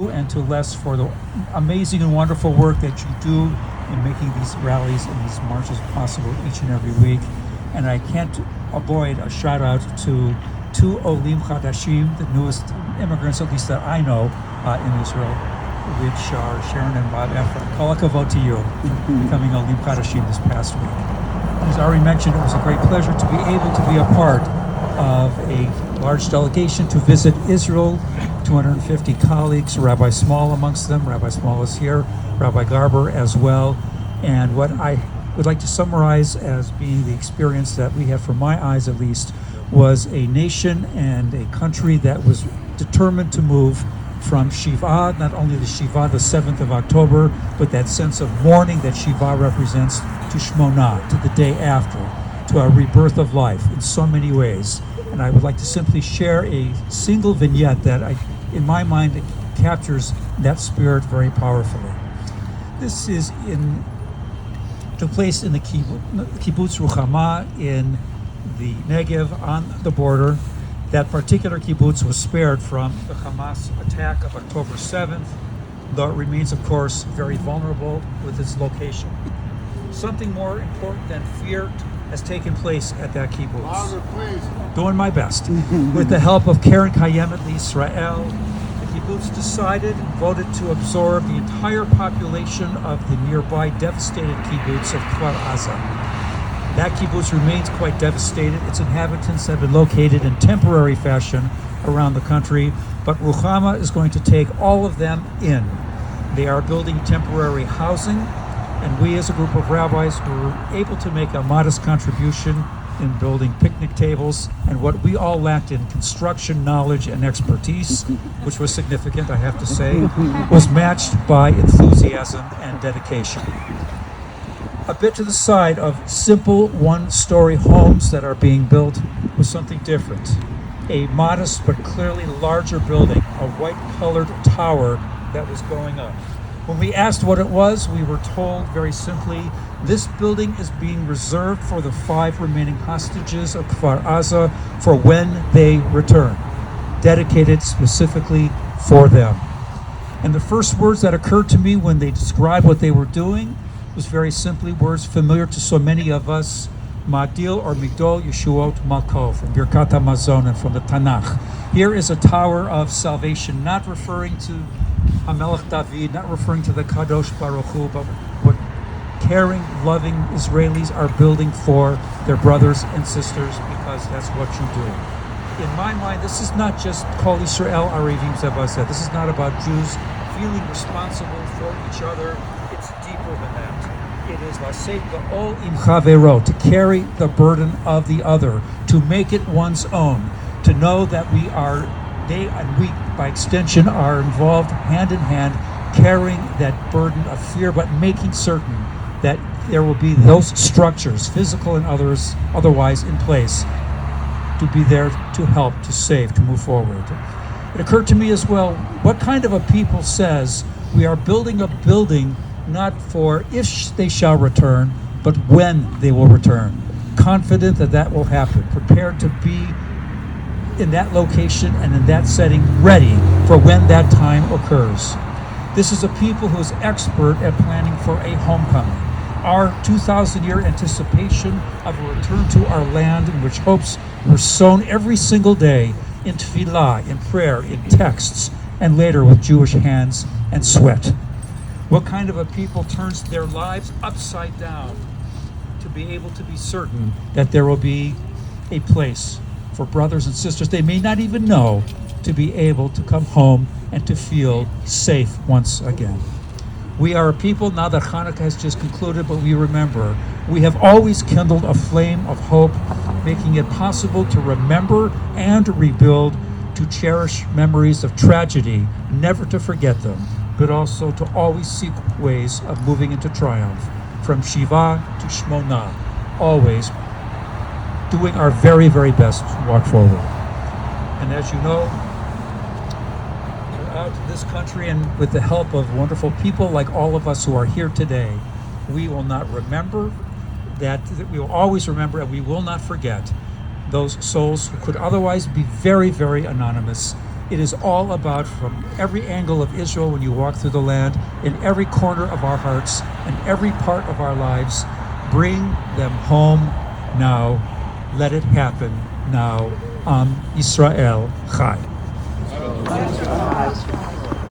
and to Les for the amazing and wonderful work that you do in making these rallies and these marches possible each and every week. And I can't avoid a shout out to two Olim Chadashim, the newest immigrants, at least that I know, in Israel, which are Sharon and Bob Efron. Kol hakavod to you, becoming Olim Chadashim this past week. As I already mentioned, it was a great pleasure to be able to be a part of a large delegation to visit Israel, 250 colleagues, Rabbi Small amongst them. Rabbi Small is here, Rabbi Garber as well. And what I would like to summarize as being the experience that we had, from my eyes at least, was a nation and a country that was determined to move from Shiva, not only the Shiva, the 7th of October, but that sense of mourning that Shiva represents, to Shmona, to the day after, to a rebirth of life in so many ways. And I would like to simply share a single vignette that, in my mind, it captures that spirit very powerfully. This took place in the kibbutz Ruchama in the Negev on the border. That particular kibbutz was spared from the Hamas attack of October 7th, though it remains, of course, very vulnerable with its location. Something more important than fear has taken place at that kibbutz. Louder, please. Doing my best. With the help of Karen Kayemet Israel, the kibbutz decided and voted to absorb the entire population of the nearby devastated kibbutz of Kfar Aza. That kibbutz remains quite devastated. Its inhabitants have been located in temporary fashion around the country, but Ruchama is going to take all of them in. They are building temporary housing, and we as a group of rabbis were able to make a modest contribution in building picnic tables, and what we all lacked in construction knowledge and expertise, which was significant, I have to say, was matched by enthusiasm and dedication. A bit to the side of simple one-story homes that are being built was something different. A modest but clearly larger building, a white-colored tower that was going up. When we asked what it was, we were told very simply, this building is being reserved for the 5 remaining hostages of Kfar Aza for when they return, dedicated specifically for them. And the first words that occurred to me when they described what they were doing was very simply words familiar to so many of us, Ma'adil or Migdol Yeshuot Malkov, from Birkat HaMazon and from the Tanakh. Here is a tower of salvation, not referring to HaMelech David, not referring to the Kadosh Baruch Hu, but what caring, loving Israelis are building for their brothers and sisters, because that's what you do. In my mind, this is not just Kol Yisrael Arivim Zebazeh. This is not about Jews feeling responsible for each other. It's deeper than that. It is Laseit Ba'ol Im Chavero, to carry the burden of the other, to make it one's own, to know that they and we, by extension, are involved hand in hand, carrying that burden of fear, but making certain that there will be those structures, physical and otherwise, in place to be there to help, to save, to move forward. It occurred to me as well, what kind of a people says we are building a building not for if they shall return, but when they will return, confident that that will happen, prepared to be in that location and in that setting, ready for when that time occurs. This is a people who is expert at planning for a homecoming. Our 2,000-year anticipation of a return to our land, in which hopes were sown every single day in tefillah, in prayer, in texts, and later with Jewish hands and sweat. What kind of a people turns their lives upside down to be able to be certain that there will be a place for brothers and sisters they may not even know to be able to come home and to feel safe once again. We are a people, now that Hanukkah has just concluded, but we remember, we have always kindled a flame of hope, making it possible to remember and rebuild, to cherish memories of tragedy, never to forget them, but also to always seek ways of moving into triumph, from Shiva to Shmona, always doing our very, very best to walk forward. And as you know, throughout this country, and with the help of wonderful people like all of us who are here today, we will not remember that, we will always remember, and we will not forget those souls who could otherwise be very, very anonymous, It is all about, from every angle of Israel when you walk through the land, in every corner of our hearts and every part of our lives, bring them home now. Let it happen now. Am Yisrael Chai.